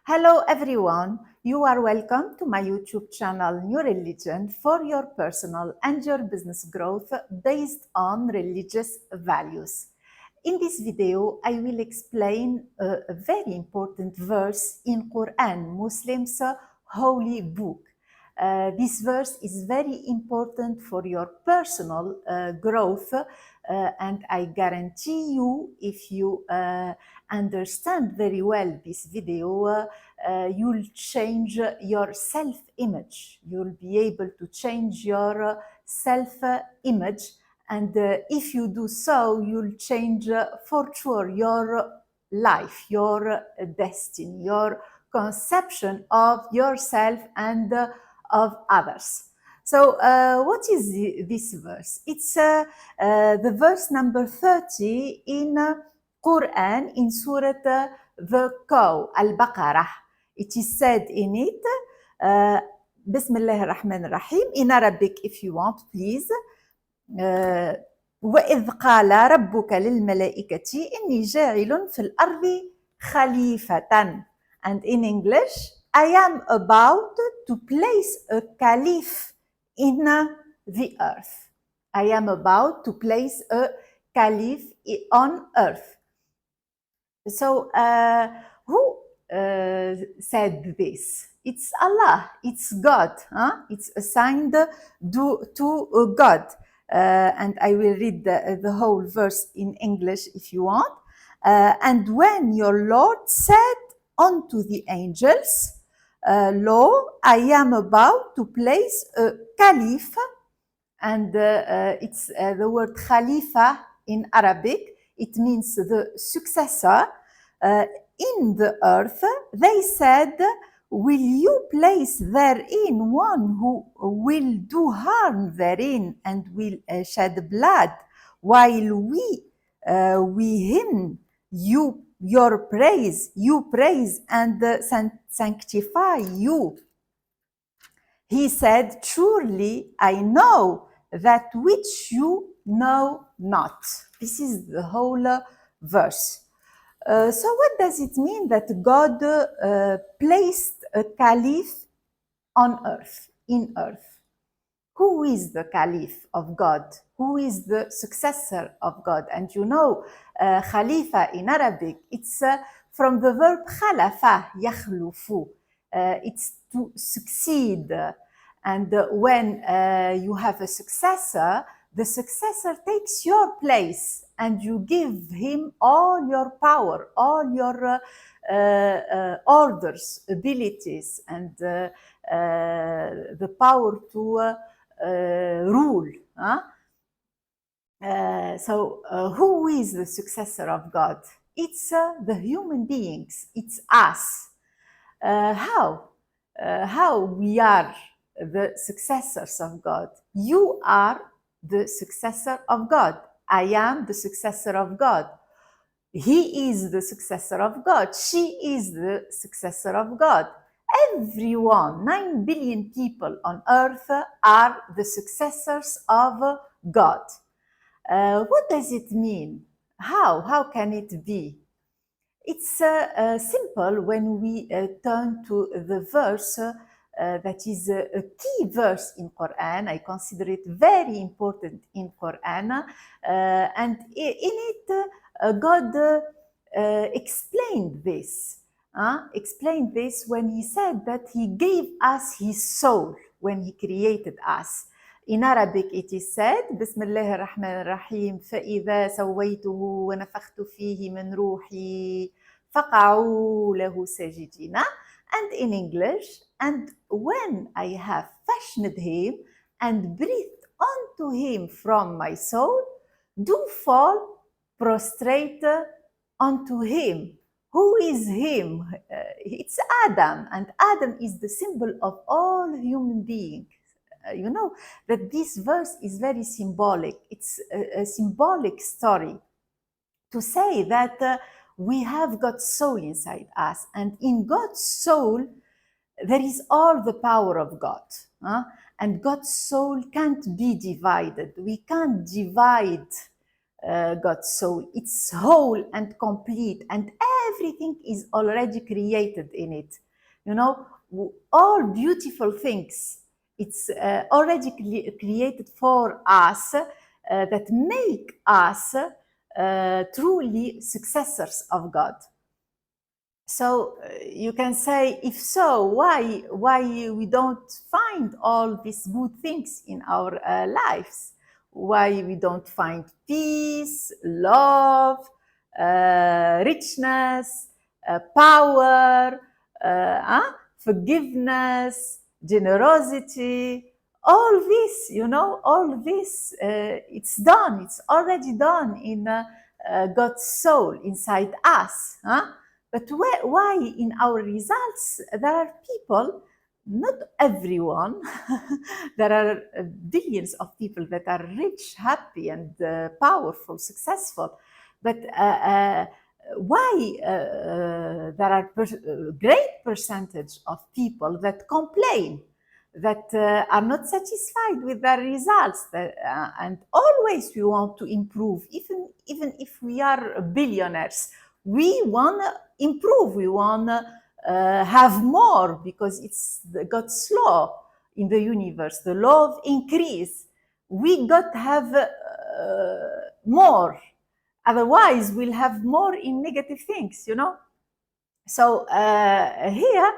Hello everyone, you are welcome to my YouTube channel New Religion for your personal and your business growth based on religious values. In this video, I will explain a very important verse in Qur'an, Muslims' holy book. This verse is very important for your personal growth, and I guarantee you, if you understand very well this video, you'll change your self-image. You'll be able to change your self-image, and if you do so, you'll change for sure your life, your destiny, your conception of yourself and of others. So, what is this verse? It's the verse number 30 in Qur'an in Surah the Cow, Al-Baqarah. It is said in it, Bismillah ar-Rahman ar-Rahim, in Arabic if you want, please. وإذ قال ربك للملائكة إني جاعل في الأرض خليفة. And in English, I am about to place a caliph in the earth. I am about to place a caliph on earth. So, who said this? It's Allah, it's God. It's assigned to God. And I will read the whole verse in English if you want. And when your Lord said unto the angels, lo, I am about to place a caliph, and it's the word khalifa in Arabic. It means the successor in the earth. They said, will you place therein one who will do harm therein and will shed blood, while we hymn your praise, you praise and sanctify you? He said, truly I know that which you know not. This is the whole verse. So what does it mean that God placed a caliph on earth, in earth? Who is the caliph of God? Who is the successor of God? And you know, khalifa in Arabic, it's from the verb khalafa, yakhlufu. It's to succeed. And when you have a successor, the successor takes your place and you give him all your power, all your orders, abilities, and the power to rule. Who is the successor of God? It's the human beings. It's us. How we are the successors of God? You are the successor of God. I am the successor of God. He is the successor of God. She is the successor of God. Everyone, 9 billion people on earth are the successors of God. What does it mean? How can it be? It's simple when we turn to the verse that is a key verse in Qur'an. I consider it very important in Qur'an. And in it, God explained this. Explained this when he said that he gave us his soul when he created us. In Arabic it is said, Bismillah ar-Rahman ar-Rahim, فَإِذَا سَوَّيْتُهُ وَنَفَخْتُ فِيهِ مِنْ رُوحِي فَقَعُوا لَهُ سَاجِدِينَ. And in English, and when I have fashioned him and breathed unto him from my soul, do fall prostrate unto him. Who is him? It's Adam, and Adam is the symbol of all human beings. You know that this verse is very symbolic. It's a symbolic story to say that we have God's soul inside us, and in God's soul there is all the power of God. And God's soul can't be divided. We can't divide God's soul. It's whole and complete, and everything is already created in it. You know, all beautiful things. It's already created for us that make us truly successors of God. So you can say, if so, why we don't find all these good things in our lives? Why we don't find peace, love, richness, power, forgiveness, generosity? All this, you know, all this, it's done. It's already done in God's soul inside us. But why in our results there are people, not everyone, there are billions of people that are rich, happy, and powerful, successful. But why there are great percentage of people that complain, that are not satisfied with their results, and always we want to improve, even if we are billionaires. We want to improve, we want to have more, because it's God's law in the universe, the law of increase. We got to have more, otherwise we'll have more in negative things, you know. So here,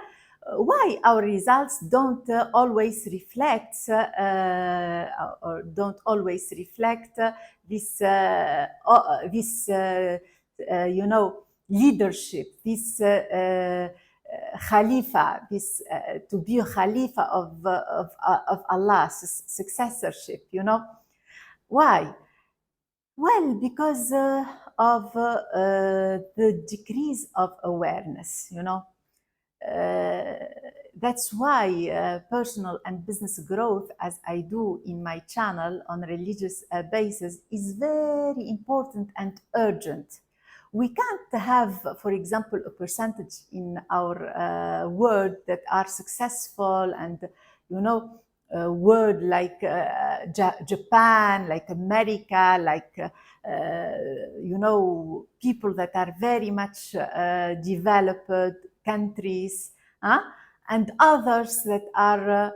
why our results don't always reflect or don't always reflect this you know, leadership, this Khalifa, this to be a Khalifa of Allah's successorship, you know. Why? Well, because of the decrease of awareness, you know. That's why personal and business growth, as I do in my channel on religious basis, is very important and urgent. We can't have, for example, a percentage in our world that are successful and, you know, world like Japan, like America, like you know, people that are very much developed countries, and others that are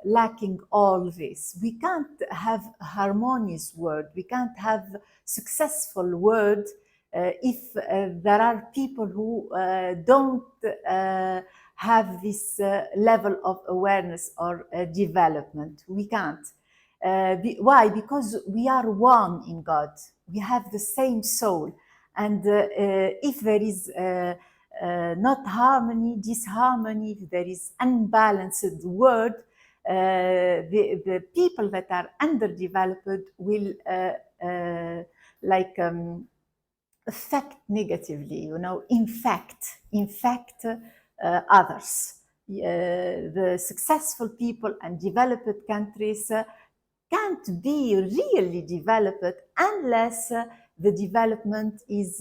lacking all this. We can't have harmonious world. We can't have successful world if there are people who don't have this level of awareness or development. We can't. Why? Because we are one in God. We have the same soul. And if there is not harmony, disharmony, if there is unbalanced world, the people that are underdeveloped will affect negatively, you know, infect others. The successful people and developed countries can't be really developed unless the development is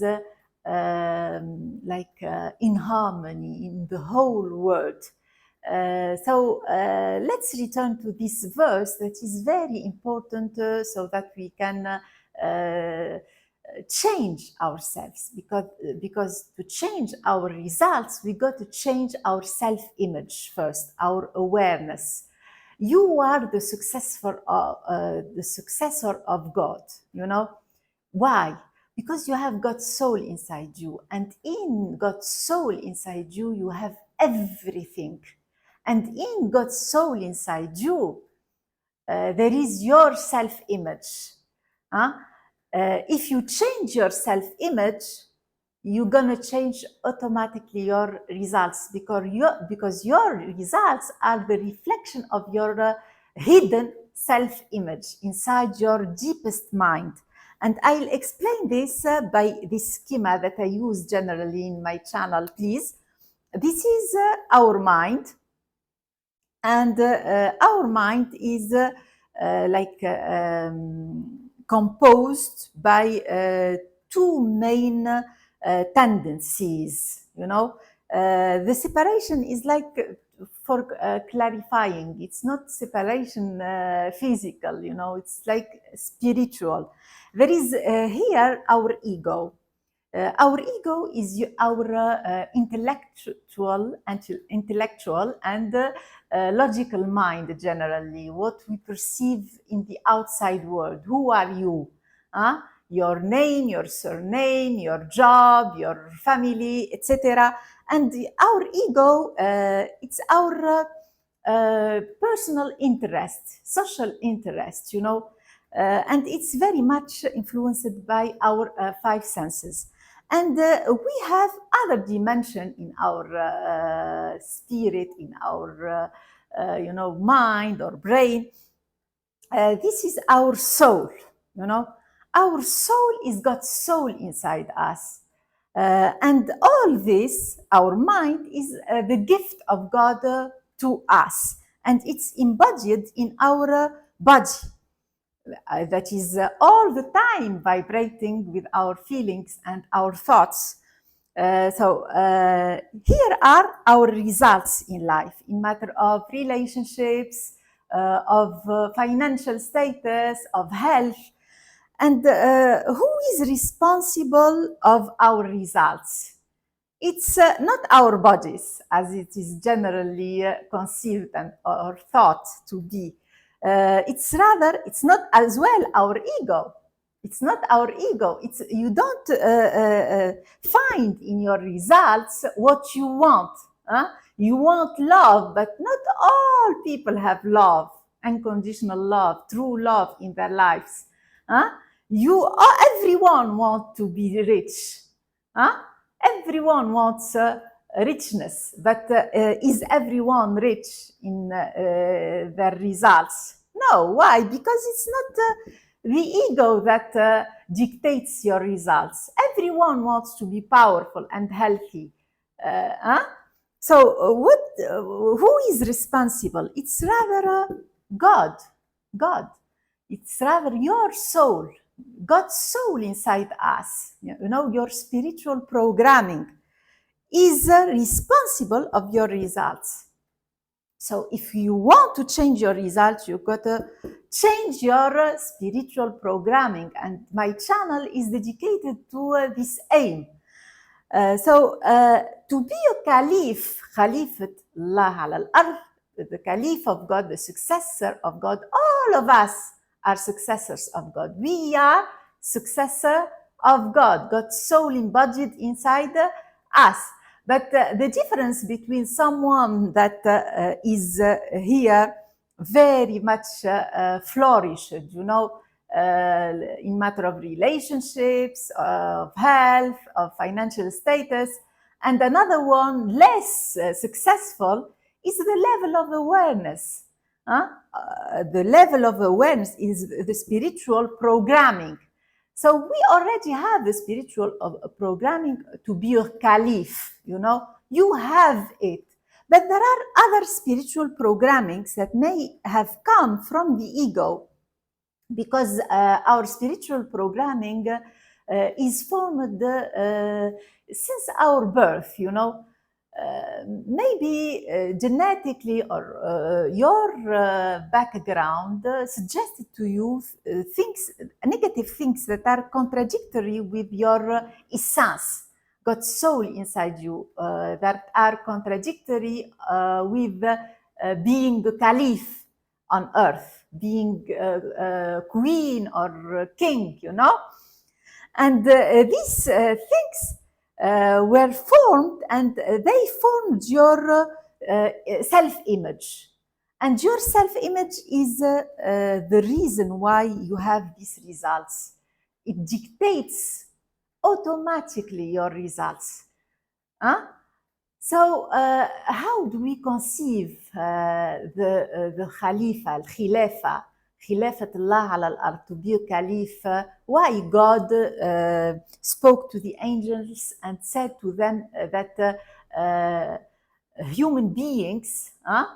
in harmony in the whole world. So let's return to this verse that is very important so that we can change ourselves, because to change our results we got to change our self-image first, our awareness. You are the successor of God, you know. Why? Because you have God's soul inside you, and in God's soul inside you, you have everything. And in God's soul inside you, there is your self-image. If you change your self-image, you're gonna change automatically your results, because your results are the reflection of your hidden self-image inside your deepest mind. And I'll explain this by this schema that I use generally in my channel, please. This is our mind, and our mind is composed by two main tendencies, you know. The separation is like for clarifying. It's not separation physical, you know, it's like spiritual. There is here our ego. Our ego is our intellectual and logical mind generally, what we perceive in the outside world. Who are you? Your name, your surname, your job, your family, etc. And our ego, it's our personal interest, social interest, you know, and it's very much influenced by our five senses. And we have other dimension in our spirit, in our you know, mind or brain. This is our soul, you know. Our soul is God's soul inside us. And all this, our mind, is the gift of God to us. And it's embodied in our body. That is all the time vibrating with our feelings and our thoughts. Here are our results in life in matter of relationships, of financial status, of health. And who is responsible of our results? It's not our bodies, as it is generally conceived and or thought to be. It's rather, it's not as well our ego. It's not our ego. It's, you don't find in your results what you want. You want love, but not all people have love, unconditional love, true love in their lives. Everyone wants to be rich. Everyone wants richness, but is everyone rich in their results? No. Why? Because it's not the ego that dictates your results. Everyone wants to be powerful and healthy. So who is responsible? It's rather God. God. It's rather your soul. God's soul inside us, you know, your spiritual programming is responsible of your results. So if you want to change your results, you've got to change your spiritual programming. And my channel is dedicated to this aim. To be a Caliph, Khalifat Allah al ard, the Caliph of God, the successor of God, all of us are successors of God. We are successor of God, God's soul embodied inside us. But the difference between someone that is here very much flourished, you know, in matter of relationships, of health, of financial status, and another one less successful, is the level of awareness. The level of awareness is the spiritual programming. So we already have the spiritual programming to be a caliph, you know, you have it. But there are other spiritual programmings that may have come from the ego, because our spiritual programming is formed since our birth, you know. Maybe genetically or your background suggested to you things, negative things that are contradictory with your essence, God's soul inside you, that are contradictory with being the caliph on earth, being queen or king, you know. And these things were formed, and they formed your self-image. And your self-image is the reason why you have these results. It dictates automatically your results. So how do we conceive the Khalifa, al-Khilafa, Khilafat Allah ala al-ard, to be a Caliph? Why God spoke to the angels and said to them that human beings are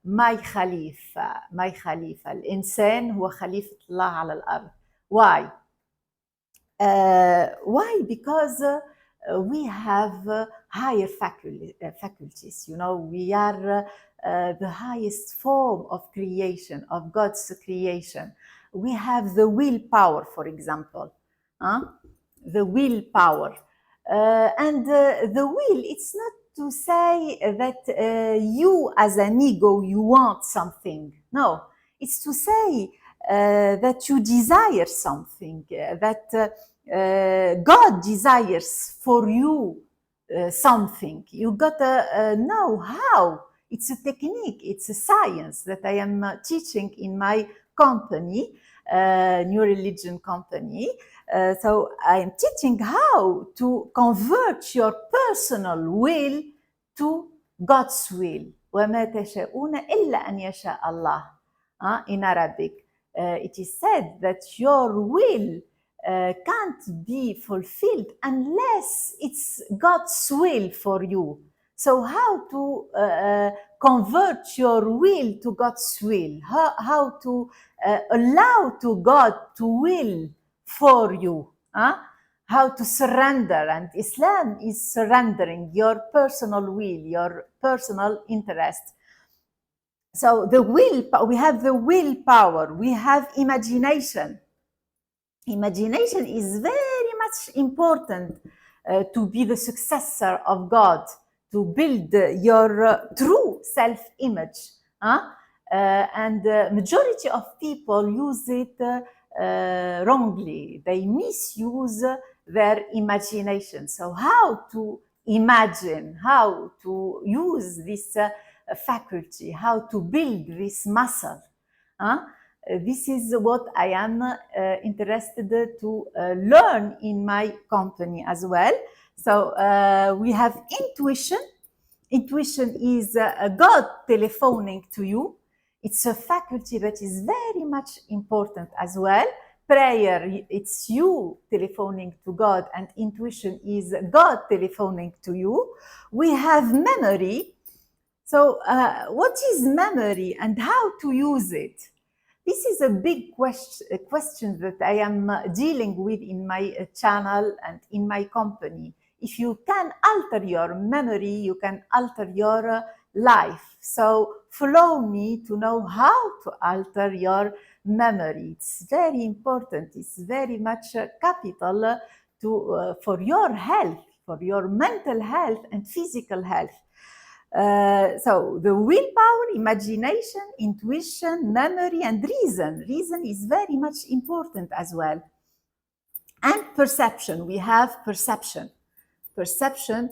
my Khalifa, my Khalifa. Al-insan huwa Khalifat Allah ala al-ard. Why? Why? Because we have higher faculties. You know, we are the highest form of creation, of God's creation. We have the willpower, for example, the willpower. And the will, it's not to say that you as an ego, you want something. No, it's to say that you desire something, that God desires for you something. You gotta know how. It's a technique, it's a science that I am teaching in my company, New Religion Company. So I'm teaching how to convert your personal will to God's will. وما تشاءون إلا أن يشاء الله. In Arabic, it is said that your will can't be fulfilled unless it's God's will for you. So how to convert your will to God's will? How to allow to God to will for you? How to surrender? And Islam is surrendering your personal will, your personal interest. So the will, we have the willpower, we have imagination. Imagination is very much important to be the successor of God, to build your true self-image. And the majority of people use it wrongly. They misuse their imagination. So how to imagine, how to use this faculty, how to build this muscle. This is what I am interested to learn in my company as well. So we have intuition. Intuition is God telephoning to you. It's a faculty that is very much important as well. Prayer, it's you telephoning to God, and intuition is God telephoning to you. We have memory. So what is memory and how to use it? This is a big question that I am dealing with in my channel and in my company. If you can alter your memory, you can alter your life. So follow me to know how to alter your memory. It's very important. It's very much capital for your health, for your mental health and physical health. So the willpower, imagination, intuition, memory, and reason. Reason is very much important as well. And perception. We have perception. Perception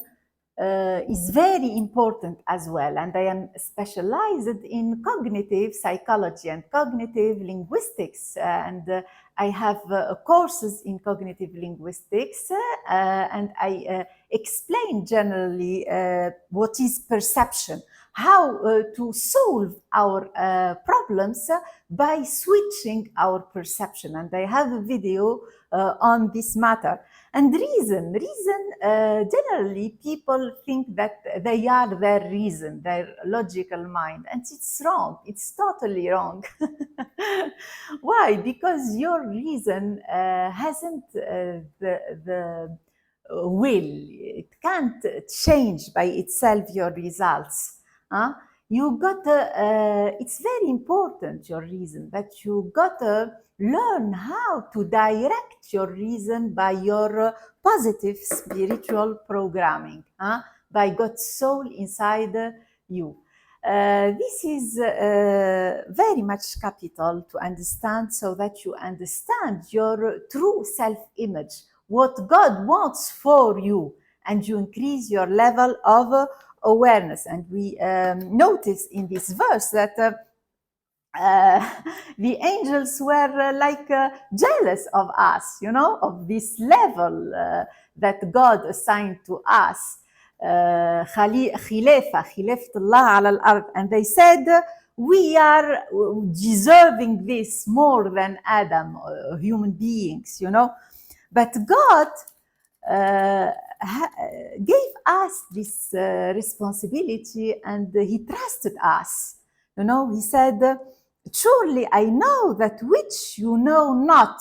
is very important as well. And I am specialized in cognitive psychology and cognitive linguistics. And I have courses in cognitive linguistics, and I explain generally what is perception, how to solve our problems by switching our perception. And I have a video on this matter. And reason, generally people think that they are their reason, their logical mind, and it's wrong. It's totally wrong. Why? Because your reason hasn't the will. It can't change by itself your results. You gotta, it's very important, your reason, that you gotta learn how to direct your reason by your positive spiritual programming, by God's soul inside you. This is very much capital to understand, so that you understand your true self-image, what God wants for you, and you increase your level of awareness. And we notice in this verse that the angels were like jealous of us, you know, of this level that God assigned to us. Khilafatullah ala al-ard, and they said, we are deserving this more than Adam, human beings, you know. But God gave us this responsibility, and he trusted us. You know, he said, surely I know that which you know not.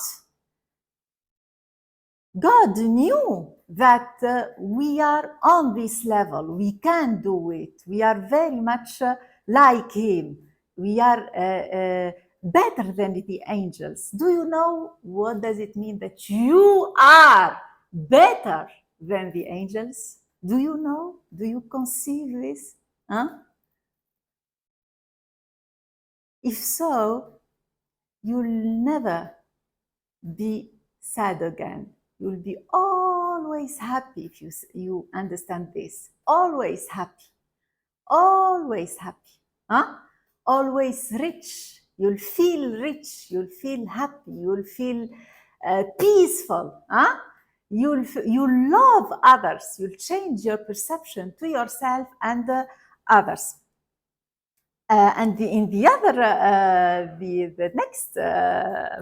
God knew that we are on this level. We can do it. We are very much like him. We are better than the angels. Do you know what does it mean that you are better than the angels? Do you know? Do you conceive this? Huh? If so, you'll never be sad again. You'll be always happy if you understand this. Always happy. Always happy. Huh? Always rich. You'll feel rich. You'll feel happy. You'll feel peaceful. Huh? You'll love others. You'll change your perception to yourself and others. And in the other, the next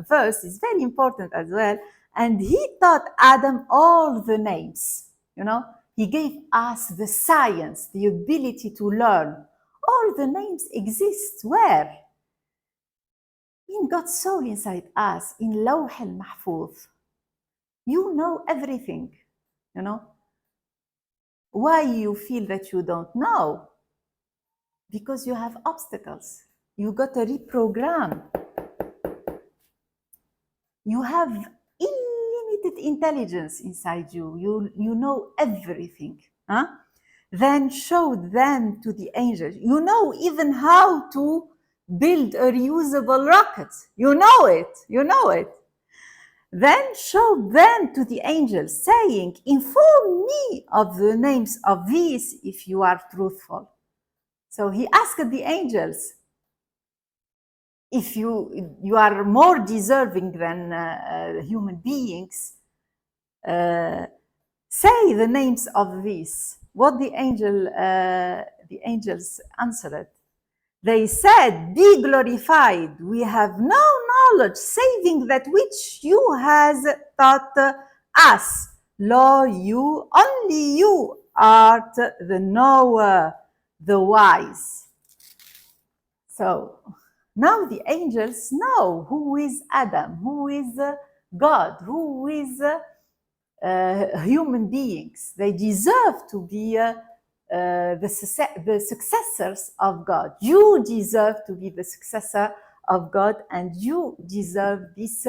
verse is very important as well. And he taught Adam all the names. You know, he gave us the science, the ability to learn. All the names exist where? In God's soul inside us, in Lawh al-Mahfuz. You know everything. You know. Why you feel that you don't know? Because you have obstacles. You got to reprogram. You have unlimited intelligence inside you. You know everything. Huh? Then showed them to the angels. You know even how to build a reusable rocket. You know it. You know it. Then showed them to the angels, saying, inform me of the names of these if you are truthful. So he asked the angels, if you are more deserving than human beings, say the names of these. What the angels answered. They said, be glorified. We have no knowledge saving that which you has taught us. Lo, you, only you art the knower, the wise. So now the angels know who is Adam, who is God, who is human beings. They deserve to be the successors of God. You deserve to be the successor of God, and you deserve this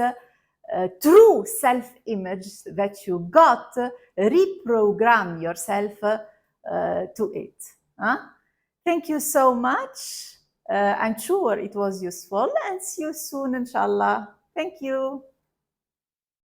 true self-image that you got. Reprogram yourself to it. Huh? Thank you so much. I'm sure it was useful, and see you soon, inshallah. Thank you.